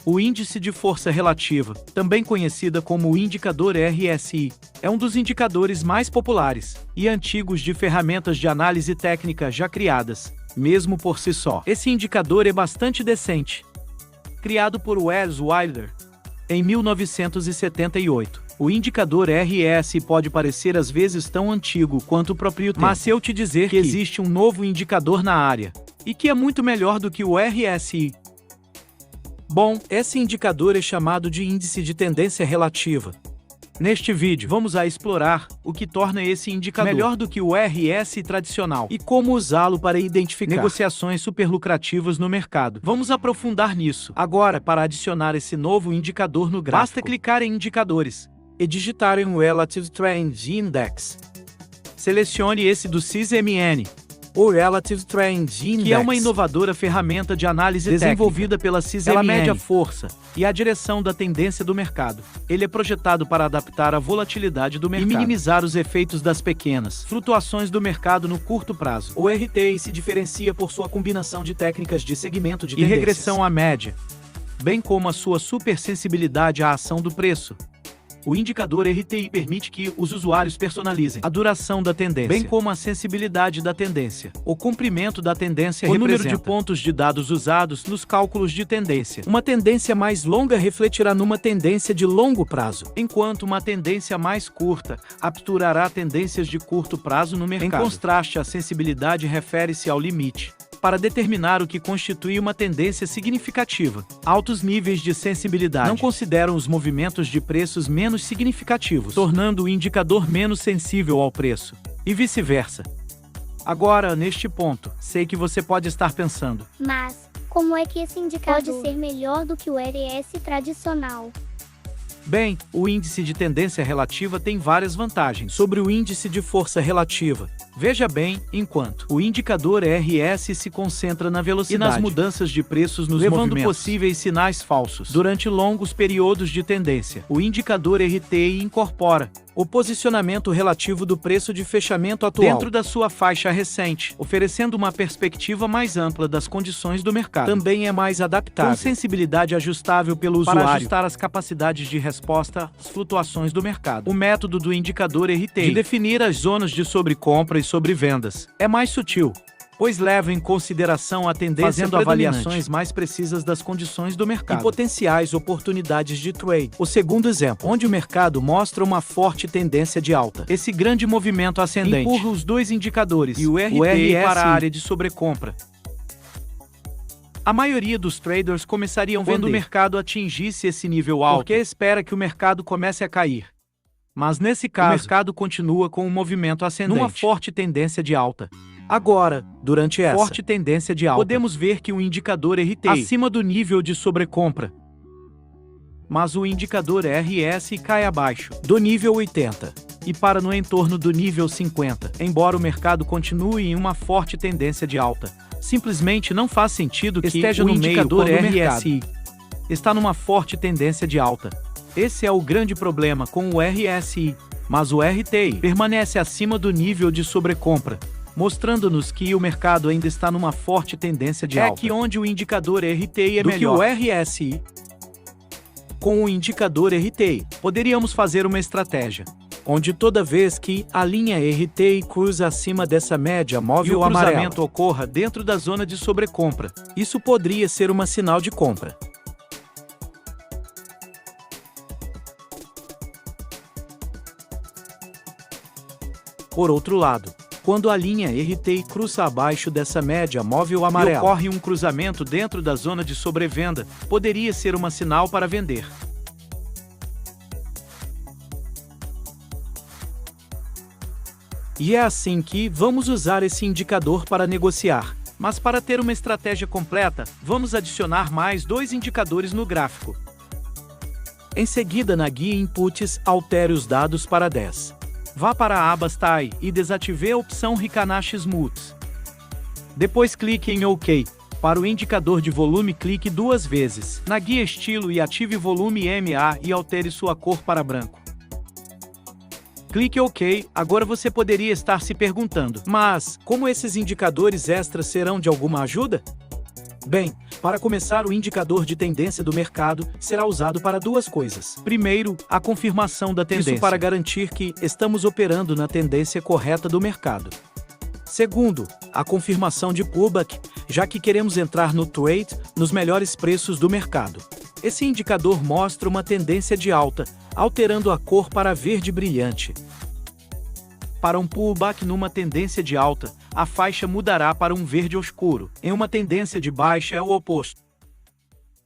O índice de força relativa, também conhecida como o indicador RSI, é um dos indicadores mais populares e antigos de ferramentas de análise técnica já criadas, mesmo por si só. Esse indicador é bastante decente. Criado por Wes Wilder em 1978, o indicador RSI pode parecer às vezes tão antigo quanto o próprio tempo. Mas se eu te dizer que existe um novo indicador na área, e que é muito melhor do que o RSI, bom, esse indicador é chamado de índice de tendência relativa. Neste vídeo, vamos explorar o que torna esse indicador melhor do que o RSI tradicional e como usá-lo para identificar negociações superlucrativas no mercado. Vamos aprofundar nisso. Agora, para adicionar esse novo indicador no gráfico, basta clicar em Indicadores e digitar em Relative Trend Index. Selecione esse do CISMN, o Relative Trend Index, que é uma inovadora ferramenta de análise desenvolvida pela CISMN. Ela mede a força e a direção da tendência do mercado. Ele é projetado para adaptar a volatilidade do mercado e minimizar os efeitos das pequenas flutuações do mercado no curto prazo. O RTI se diferencia por sua combinação de técnicas de segmento de tendências e regressão à média, bem como a sua supersensibilidade à ação do preço. O indicador RTI permite que os usuários personalizem a duração da tendência, bem como a sensibilidade da tendência. O comprimento da tendência representa o número de pontos de dados usados nos cálculos de tendência. Uma tendência mais longa refletirá numa tendência de longo prazo, enquanto uma tendência mais curta capturará tendências de curto prazo no mercado. Em contraste, a sensibilidade refere-se ao limite para determinar o que constitui uma tendência significativa. Altos níveis de sensibilidade não consideram os movimentos de preços menos significativos, tornando o indicador menos sensível ao preço, e vice-versa. Agora, neste ponto, sei que você pode estar pensando: mas como é que esse indicador pode ser melhor do que o RSI tradicional? Bem, o índice de tendência relativa tem várias vantagens sobre o índice de força relativa. Veja bem, enquanto o indicador RSI se concentra na velocidade e nas mudanças de preços nos levando possíveis sinais falsos durante longos períodos de tendência, o indicador RTI incorpora o posicionamento relativo do preço de fechamento atual dentro da sua faixa recente, oferecendo uma perspectiva mais ampla das condições do mercado. Também é mais adaptável, com sensibilidade ajustável pelo usuário para ajustar as capacidades de resposta às flutuações do mercado. O método do indicador RTI de definir as zonas de sobrecompra e sobrevendas é mais sutil, pois leva em consideração a tendência, fazendo avaliações mais precisas das condições do mercado e potenciais oportunidades de trade. O segundo exemplo, onde o mercado mostra uma forte tendência de alta. Esse grande movimento ascendente empurra os dois indicadores e o RTI para a área de sobrecompra. A maioria dos traders começariam quando o mercado atingisse esse nível alto, porque espera que o mercado comece a cair. Mas nesse caso, o mercado continua com um movimento ascendente, numa forte tendência de alta. Agora, durante essa forte tendência de alta, podemos ver que o indicador RTI acima do nível de sobrecompra, mas o indicador RSI cai abaixo do nível 80 e para no entorno do nível 50. Embora o mercado continue em uma forte tendência de alta, simplesmente não faz sentido que esteja no meio quando o RSI está numa forte tendência de alta. Esse é o grande problema com o RSI, mas o RTI permanece acima do nível de sobrecompra, mostrando-nos que o mercado ainda está numa forte tendência de alta. É aqui onde o indicador RTI é melhor do que o RSI. Com o indicador RTI, poderíamos fazer uma estratégia, onde toda vez que a linha RTI cruza acima dessa média móvel amarela, o cruzamento ocorra dentro da zona de sobrecompra. Isso poderia ser um sinal de compra. Por outro lado, quando a linha RTI cruza abaixo dessa média móvel amarela e ocorre um cruzamento dentro da zona de sobrevenda, poderia ser um sinal para vender. E é assim que vamos usar esse indicador para negociar. Mas para ter uma estratégia completa, vamos adicionar mais dois indicadores no gráfico. Em seguida, na guia Inputs, altere os dados para 10. Vá para a aba Style e desative a opção Rikanashi Smooths. Depois clique em OK. Para o indicador de volume, clique duas vezes na guia Estilo e ative volume MA e altere sua cor para branco. Clique OK. Agora você poderia estar se perguntando: mas como esses indicadores extras serão de alguma ajuda? Bem, para começar, o indicador de tendência do mercado será usado para duas coisas. Primeiro, a confirmação da tendência. Isso para garantir que estamos operando na tendência correta do mercado. Segundo, a confirmação de pullback, já que queremos entrar no trade nos melhores preços do mercado. Esse indicador mostra uma tendência de alta, alterando a cor para verde brilhante. Para um pullback numa tendência de alta, a faixa mudará para um verde escuro. Em uma tendência de baixa é o oposto.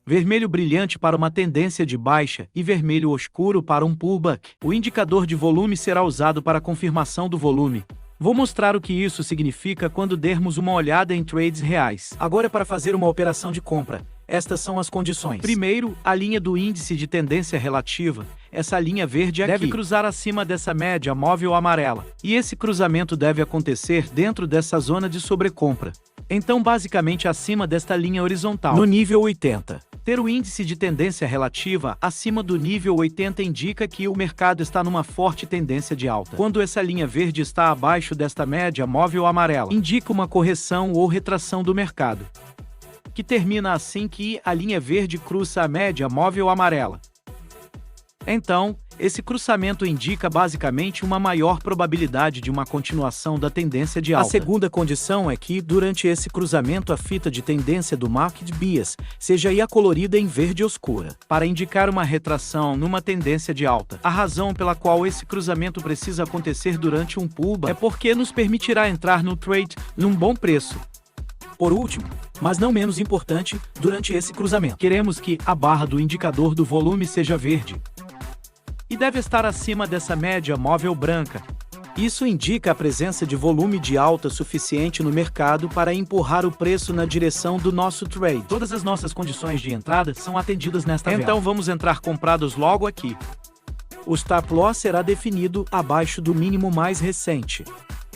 Vermelho brilhante para uma tendência de baixa e vermelho escuro para um pullback. O indicador de volume será usado para a confirmação do volume. Vou mostrar o que isso significa quando dermos uma olhada em trades reais. Agora, para fazer uma operação de compra, estas são as condições. Primeiro, a linha do índice de tendência relativa, essa linha verde aqui, deve cruzar acima dessa média móvel amarela. E esse cruzamento deve acontecer dentro dessa zona de sobrecompra. Então, basicamente acima desta linha horizontal, no nível 80. Ter o índice de tendência relativa acima do nível 80 indica que o mercado está numa forte tendência de alta. Quando essa linha verde está abaixo desta média móvel amarela, indica uma correção ou retração do mercado, que termina assim que a linha verde cruza a média móvel amarela. Então, esse cruzamento indica basicamente uma maior probabilidade de uma continuação da tendência de alta. A segunda condição é que, durante esse cruzamento, a fita de tendência do Market Bias seja acolorida em verde escura, para indicar uma retração numa tendência de alta. A razão pela qual esse cruzamento precisa acontecer durante um pullback é porque nos permitirá entrar no trade num bom preço. Por último, mas não menos importante, durante esse cruzamento, queremos que a barra do indicador do volume seja verde e deve estar acima dessa média móvel branca. Isso indica a presença de volume de alta suficiente no mercado para empurrar o preço na direção do nosso trade. Todas as nossas condições de entrada são atendidas nesta vela. Então vamos entrar comprados logo aqui. O stop loss será definido abaixo do mínimo mais recente.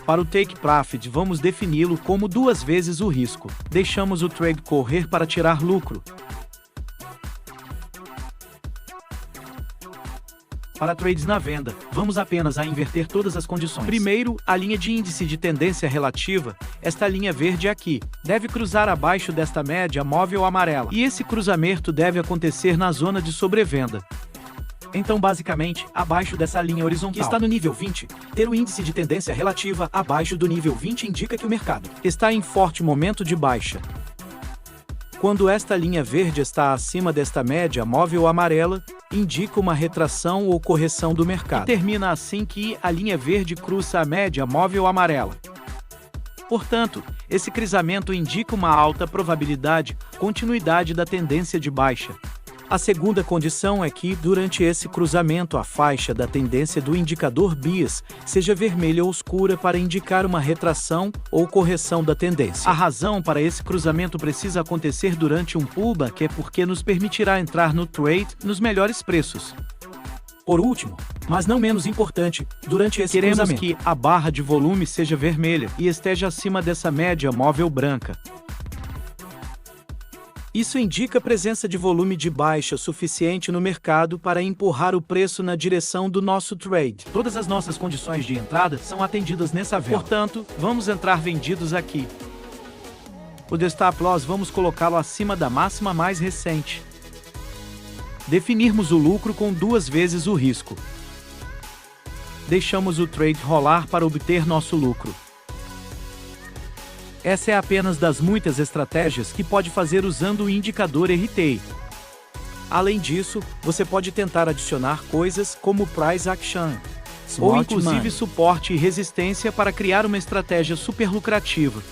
Para o take profit, vamos defini-lo como 2 vezes o risco. Deixamos o trade correr para tirar lucro. Para trades na venda, vamos apenas inverter todas as condições. Primeiro, a linha de índice de tendência relativa, esta linha verde aqui, deve cruzar abaixo desta média móvel amarela. E esse cruzamento deve acontecer na zona de sobrevenda. Então, basicamente, abaixo dessa linha horizontal, que está no nível 20, ter o índice de tendência relativa abaixo do nível 20 indica que o mercado está em forte momento de baixa. Quando esta linha verde está acima desta média móvel amarela, indica uma retração ou correção do mercado. E termina assim que a linha verde cruza a média móvel amarela. Portanto, esse cruzamento indica uma alta probabilidade, continuidade da tendência de baixa. A segunda condição é que, durante esse cruzamento, a faixa da tendência do indicador Bias seja vermelha ou escura para indicar uma retração ou correção da tendência. A razão para esse cruzamento precisa acontecer durante um pullback é porque nos permitirá entrar no trade nos melhores preços. Por último, mas não menos importante, durante esse cruzamento, queremos que a barra de volume seja vermelha e esteja acima dessa média móvel branca. Isso indica a presença de volume de baixa suficiente no mercado para empurrar o preço na direção do nosso trade. Todas as nossas condições de entrada são atendidas nessa vela. Portanto, vamos entrar vendidos aqui. O stop loss vamos colocá-lo acima da máxima mais recente. Definirmos o lucro com 2 vezes o risco. Deixamos o trade rolar para obter nosso lucro. Essa é apenas das muitas estratégias que pode fazer usando o indicador RTI. Além disso, você pode tentar adicionar coisas como Price Action, ou inclusive suporte e resistência para criar uma estratégia super lucrativa.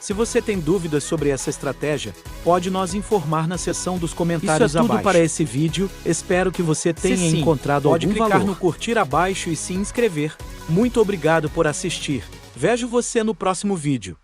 Se você tem dúvidas sobre essa estratégia, pode nos informar na seção dos comentários abaixo. Isso é tudo para esse vídeo, espero que você tenha encontrado algum valor. Pode clicar no curtir abaixo e se inscrever. Muito obrigado por assistir. Vejo você no próximo vídeo.